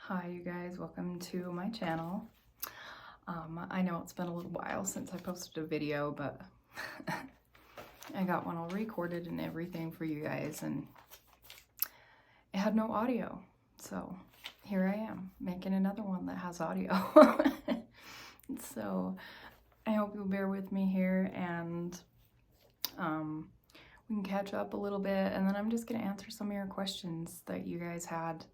Hi you guys, welcome to my channel. I know it's been a little while since I posted a video, but I got one all recorded and everything for you guys, and it had no audio. So here I am making another one that has audio. So I hope you'll bear with me here, and we can catch up a little bit, and then I'm just gonna answer some of your questions that you guys had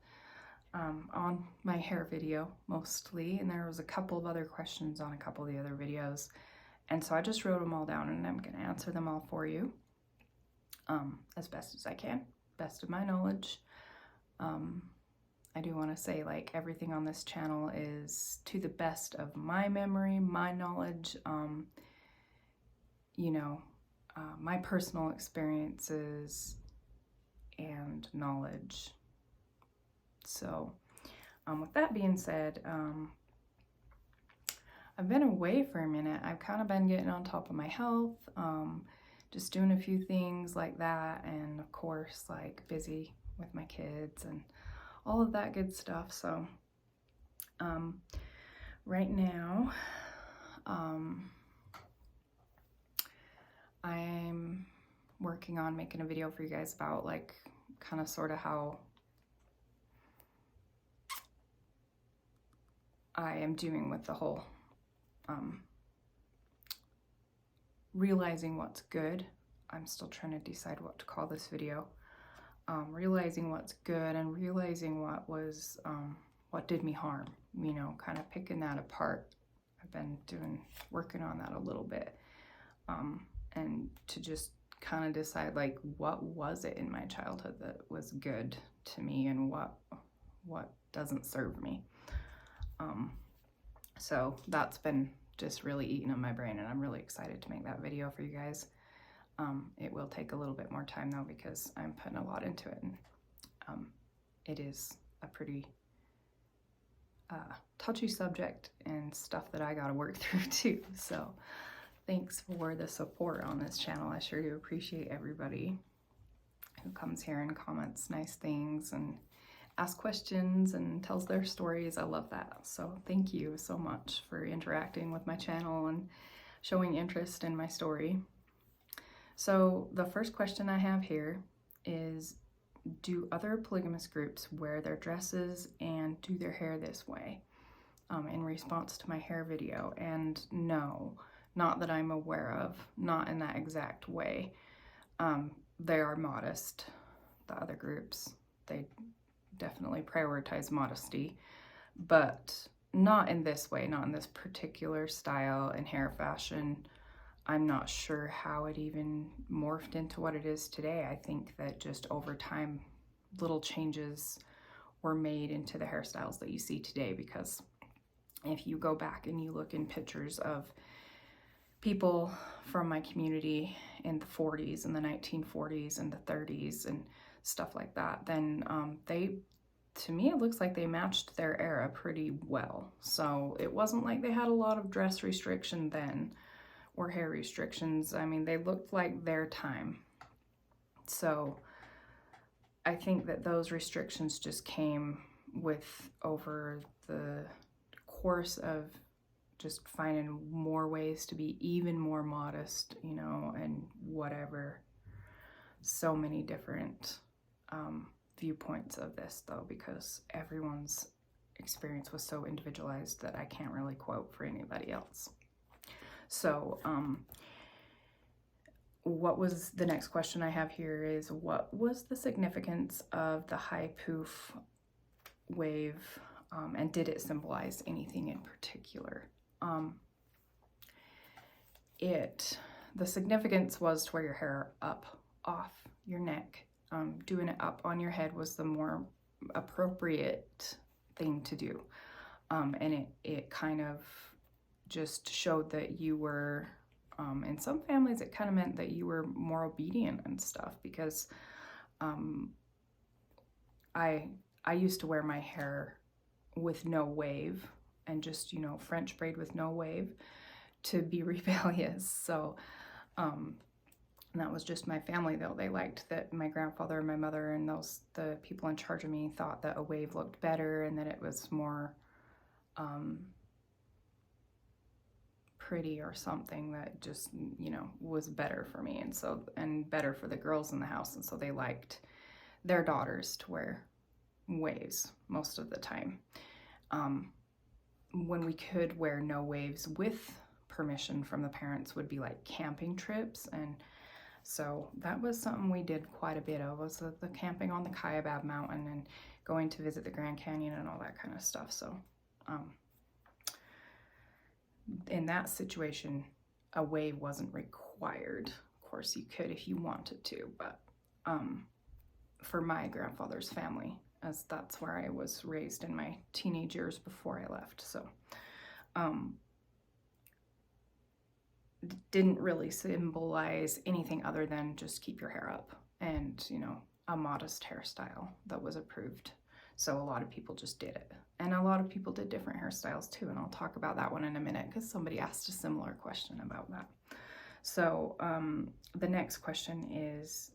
on my hair video mostly, and there was a couple of other questions on a couple of the other videos, and so I just wrote them all down and I'm going to answer them all for you as best as I can, best of my knowledge. I do want to say, like, everything on this channel is to the best of my memory, my knowledge, my personal experiences and knowledge. So with that being said, I've been away for a minute. I've kind of been getting on top of my health, just doing a few things like that, and of course, like, busy with my kids and all of that good stuff. So right now I'm working on making a video for you guys about, like, kind of sort of how I am doing with the whole realizing what's good. I'm still trying to decide what to call this video. Realizing what's good and realizing what did me harm, kind of picking that apart. I've been working on that a little bit, and to just kind of decide, like, what was it in my childhood that was good to me and what doesn't serve me. So that's been just really eating on my brain, and I'm really excited to make that video for you guys. It will take a little bit more time though, because I'm putting a lot into it, and it is a pretty touchy subject and stuff that I gotta work through too. So thanks for the support on this channel. I sure do appreciate everybody who comes here and comments nice things and asks questions and tells their stories. I love that. So thank you so much for interacting with my channel and showing interest in my story. So the first question I have here is, do other polygamous groups wear their dresses and do their hair this way? In response to my hair video. And no, not that I'm aware of, not in that exact way. They are modest, the other groups. They definitely prioritize modesty, but not in this way, not in this particular style and hair fashion. I'm not sure how it even morphed into what it is today. I think that just over time, little changes were made into the hairstyles that you see today, because if you go back and you look in pictures of people from my community in the 40s and the 1940s and the 30s and stuff like that, then to me, it looks like they matched their era pretty well. So it wasn't like they had a lot of dress restriction then, or hair restrictions. I mean, they looked like their time. So I think that those restrictions just came over the course of just finding more ways to be even more modest, and whatever. So many different viewpoints of this though, because everyone's experience was so individualized that I can't really quote for anybody else. So what was the next question I have here is, what was the significance of the high poof wave, and did it symbolize anything in particular? The significance was to wear your hair up off your neck. Doing it up on your head was the more appropriate thing to do. And it kind of just showed that you were, in some families, it kind of meant that you were more obedient and stuff, because I used to wear my hair with no wave, and just, French braid with no wave, to be rebellious. So And that was just my family, though. They liked that my grandfather and my mother and the people in charge of me thought that a wave looked better and that it was more pretty or something, that just, you know, was better for me, and better for the girls in the house. And so they liked their daughters to wear waves most of the time. When we could wear no waves with permission from the parents would be like camping trips, and so that was something we did quite a bit of, was the camping on the Kaibab Mountain and going to visit the Grand Canyon and all that kind of stuff. So in that situation, a wave wasn't required. Of course, you could if you wanted to, but for my grandfather's family, as that's where I was raised in my teenage years before I left, so didn't really symbolize anything other than just keep your hair up and, you know, a modest hairstyle that was approved. So a lot of people just did it, and a lot of people did different hairstyles too, and I'll talk about that one in a minute because somebody asked a similar question about that. So the next question is,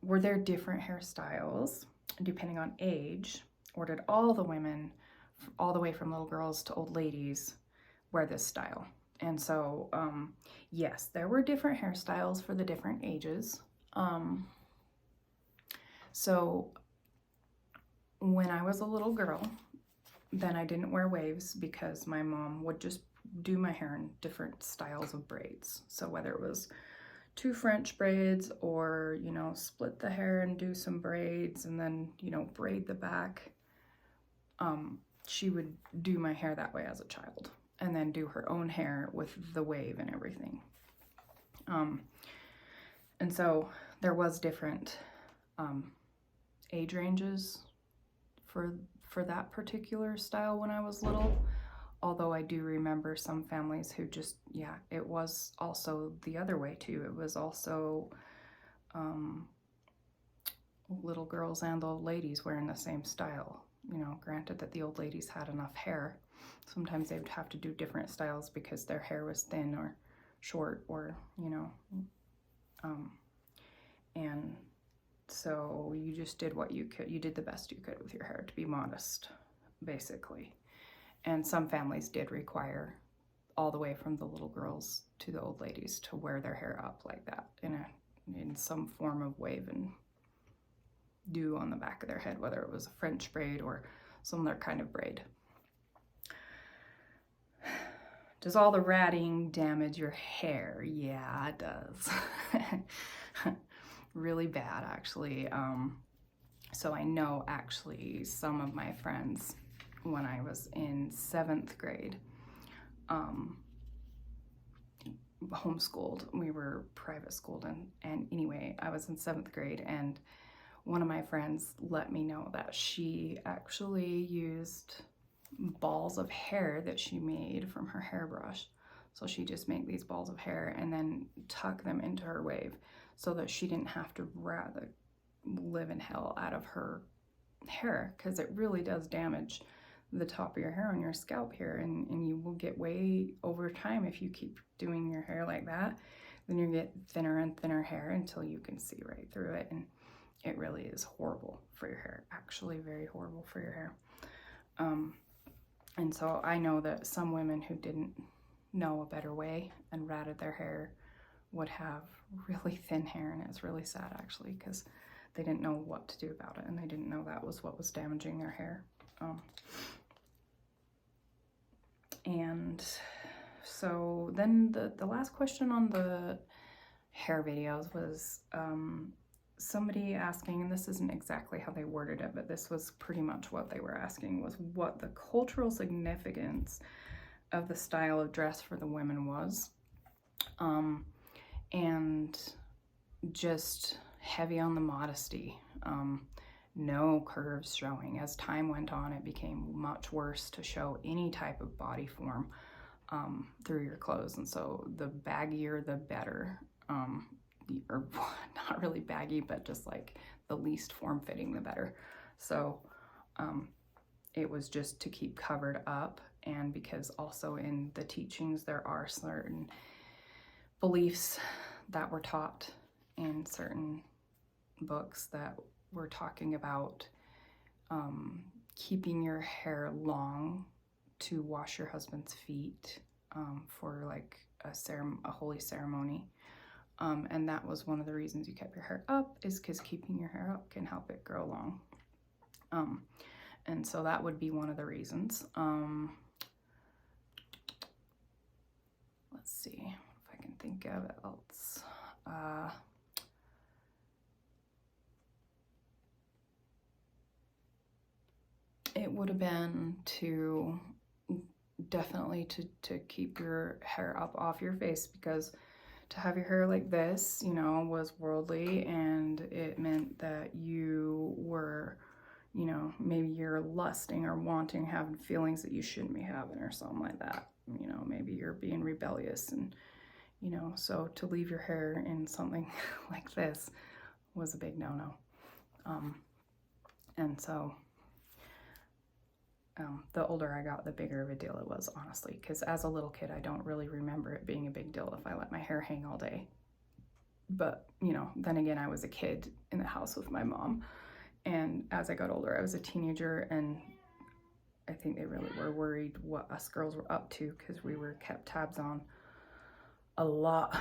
were there different hairstyles depending on age, or did all the women, all the way from little girls to old ladies, wear this style? And so yes, there were different hairstyles for the different ages. So when I was a little girl, then I didn't wear waves because my mom would just do my hair in different styles of braids. So whether it was 2 French braids, or, you know, split the hair and do some braids and then, you know, braid the back, she would do my hair that way as a child, and then do her own hair with the wave and everything. And so there was different age ranges for that particular style when I was little. Although I do remember some families who just, yeah, it was also the other way too. It was also little girls and old ladies wearing the same style. You know, granted that the old ladies had enough hair. Sometimes they would have to do different styles because their hair was thin or short, or, you know, and so you just did what you could. You did the best you could with your hair to be modest, basically. And some families did require all the way from the little girls to the old ladies to wear their hair up like that in some form of wave and do on the back of their head, whether it was a French braid or some other kind of braid. Does all the ratting damage your hair? Yeah, it does. Really bad, actually. So I know actually some of my friends, when I was in 7th grade, homeschooled. We were private schooled, and anyway, I was in 7th grade, and one of my friends let me know that she actually used balls of hair that she made from her hairbrush. So she just made these balls of hair and then tuck them into her wave so that she didn't have to live in hell out of her hair, because it really does damage the top of your hair on your scalp here, and you will get way over time if you keep doing your hair like that. Then you get thinner and thinner hair until you can see right through it, and it really is horrible for your hair, actually very horrible for your hair. And so I know that some women who didn't know a better way and ratted their hair would have really thin hair, and it's really sad actually, because they didn't know what to do about it, and they didn't know that was what was damaging their hair. And so then the last question on the hair videos was somebody asking, and this isn't exactly how they worded it, but this was pretty much what they were asking, was what the cultural significance of the style of dress for the women was. And just heavy on the modesty. No curves showing. As time went on, it became much worse to show any type of body form through your clothes, and so the baggier the better, or not really baggy, but just like the least form-fitting the better. So it was just to keep covered up, and because also in the teachings there are certain beliefs that were taught in certain books that were talking about keeping your hair long to wash your husband's feet for like a holy ceremony. And that was one of the reasons you kept your hair up, is because keeping your hair up can help it grow long. And so that would be one of the reasons. Let's see if I can think of it else. It would have been definitely to keep your hair up off your face, because to have your hair like this, you know, was worldly, and it meant that you were, you know, maybe you're lusting or wanting, having feelings that you shouldn't be having or something like that. You know, maybe you're being rebellious, and, you know, so to leave your hair in something like this was a big no-no. And so the older I got, the bigger of a deal it was, honestly, because as a little kid, I don't really remember it being a big deal if I let my hair hang all day. But, you know, then again, I was a kid in the house with my mom. And as I got older, I was a teenager, and I think they really were worried what us girls were up to, because we were kept tabs on a lot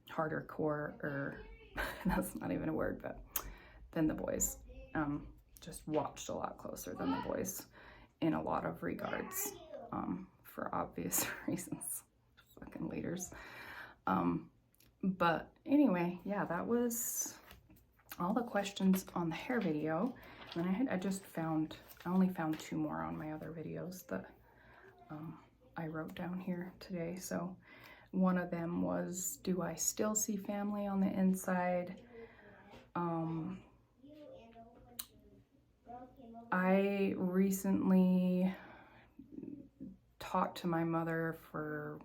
harder core, or that's not even a word, but than the boys. Just watched a lot closer than the boys in a lot of regards, for obvious reasons. Fucking leaders. But anyway, yeah, that was all the questions on the hair video. And I only found 2 more on my other videos that I wrote down here today. So one of them was, do I still see family on the inside? I recently talked to my mother for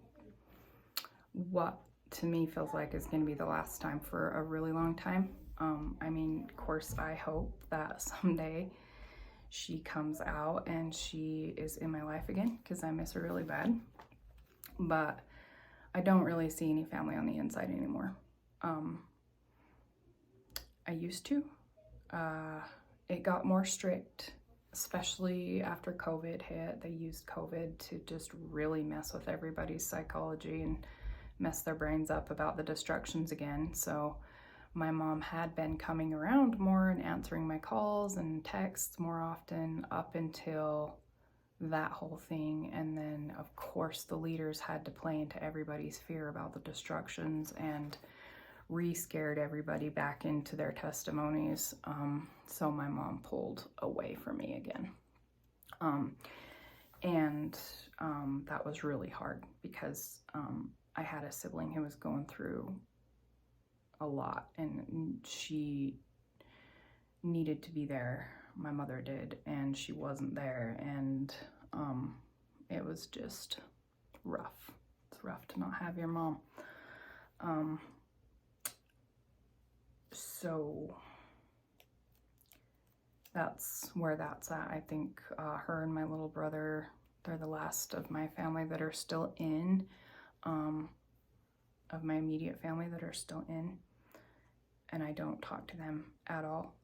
what to me feels like is going to be the last time for a really long time. I mean, of course, I hope that someday she comes out and she is in my life again, because I miss her really bad. But I don't really see any family on the inside anymore. I used to. It got more strict, especially after COVID hit. They used COVID to just really mess with everybody's psychology and mess their brains up about the destructions again. So my mom had been coming around more and answering my calls and texts more often up until that whole thing. And then, of course, the leaders had to play into everybody's fear about the destructions and re-scared everybody back into their testimonies. So my mom pulled away from me again. That was really hard, because I had a sibling who was going through a lot, and she needed to be there. My mother did, and she wasn't there, and it was just rough. It's rough to not have your mom. So that's where that's at. I think her and my little brother, they're the last of my family that are still in, of my immediate family that are still in, and I don't talk to them at all.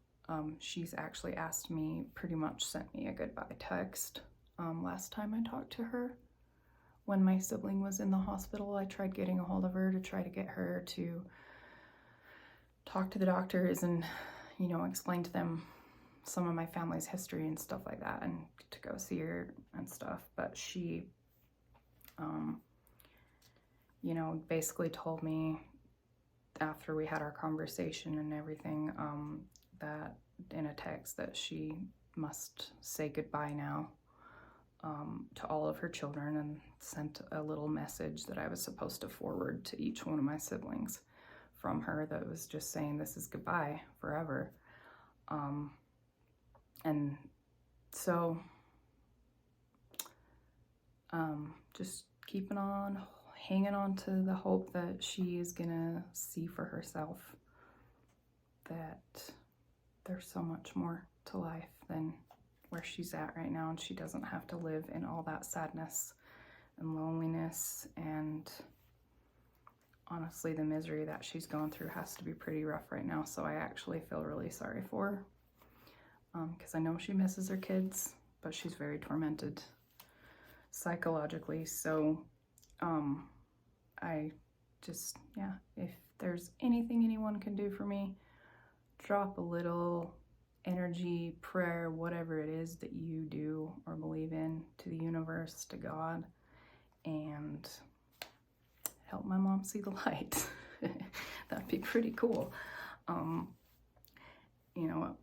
She's actually asked me, pretty much sent me a goodbye text last time I talked to her. When my sibling was in the hospital, I tried getting a hold of her to try to get her to talk to the doctors and, you know, explain to them some of my family's history and stuff like that, and to go see her and stuff. But she, you know, basically told me after we had our conversation and everything, that in a text that she must say goodbye now to all of her children, and sent a little message that I was supposed to forward to each one of my siblings from her that was just saying, this is goodbye forever. And so just keeping on, hanging on to the hope that she is gonna see for herself that there's so much more to life than where she's at right now, and she doesn't have to live in all that sadness and loneliness and honestly, the misery that she's going through has to be pretty rough right now. So I actually feel really sorry for her. Because I know she misses her kids, but she's very tormented psychologically. So I just, yeah, if there's anything anyone can do for me, drop a little energy, prayer, whatever it is that you do or believe in, to the universe, to God, and help my mom see the light. That'd be pretty cool. You know,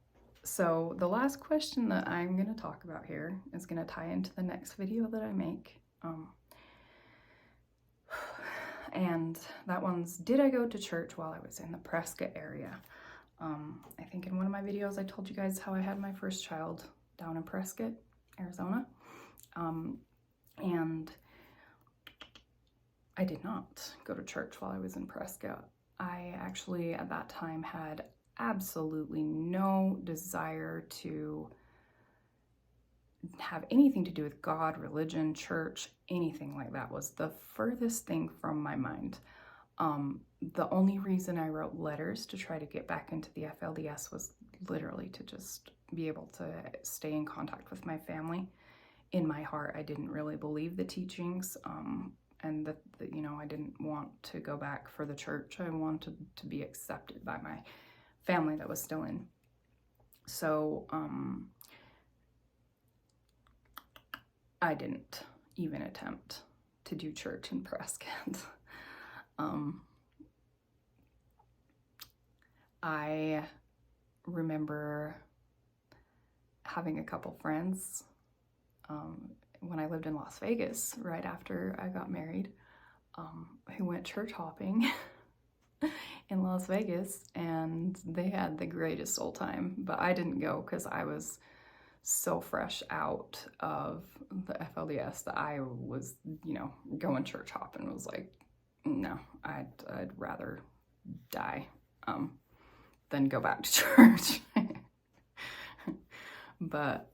so the last question that I'm going to talk about here is going to tie into the next video that I make. And that one's, did I go to church while I was in the Prescott area? I think in one of my videos I told you guys how I had my first child down in Prescott, Arizona. And I did not go to church while I was in Prescott. I actually at that time had absolutely no desire to have anything to do with God, religion, church, anything like that. Was the furthest thing from my mind. The only reason I wrote letters to try to get back into the FLDS was literally to just be able to stay in contact with my family. In my heart, I didn't really believe the teachings, and that, you know, I didn't want to go back for the church. I wanted to be accepted by my family that was still in. So I didn't even attempt to do church in Prescott. I remember having a couple friends when I lived in Las Vegas right after I got married, who went church hopping in Las Vegas, and they had the greatest old time, but I didn't go because I was so fresh out of the FLDS that I was, you know, going church hopping. Was like, no, I'd rather die than go back to church. But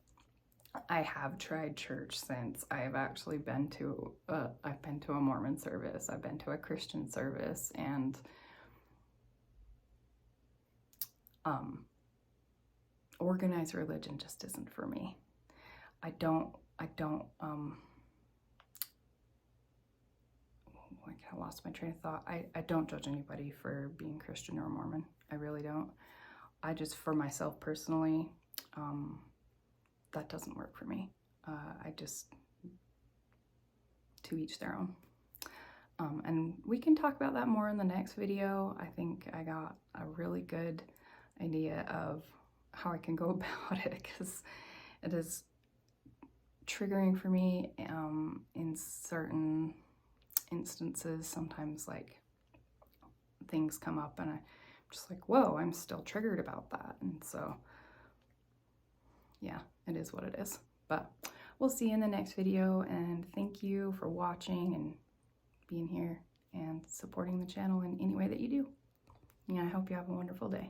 I have tried church since. I have actually been to I've been to a Mormon service, I've been to a Christian service, and organized religion just isn't for me. I lost my train of thought. I don't judge anybody for being Christian or Mormon. I really don't. I just, for myself personally, that doesn't work for me. I just, to each their own. And we can talk about that more in the next video. I think I got a really good idea of how I can go about it, because it is triggering for me in certain instances. Sometimes like things come up and I'm just like, whoa, I'm still triggered about that. And so yeah, it is what it is. But we'll see you in the next video, and thank you for watching and being here and supporting the channel in any way that you do. Yeah, I hope you have a wonderful day.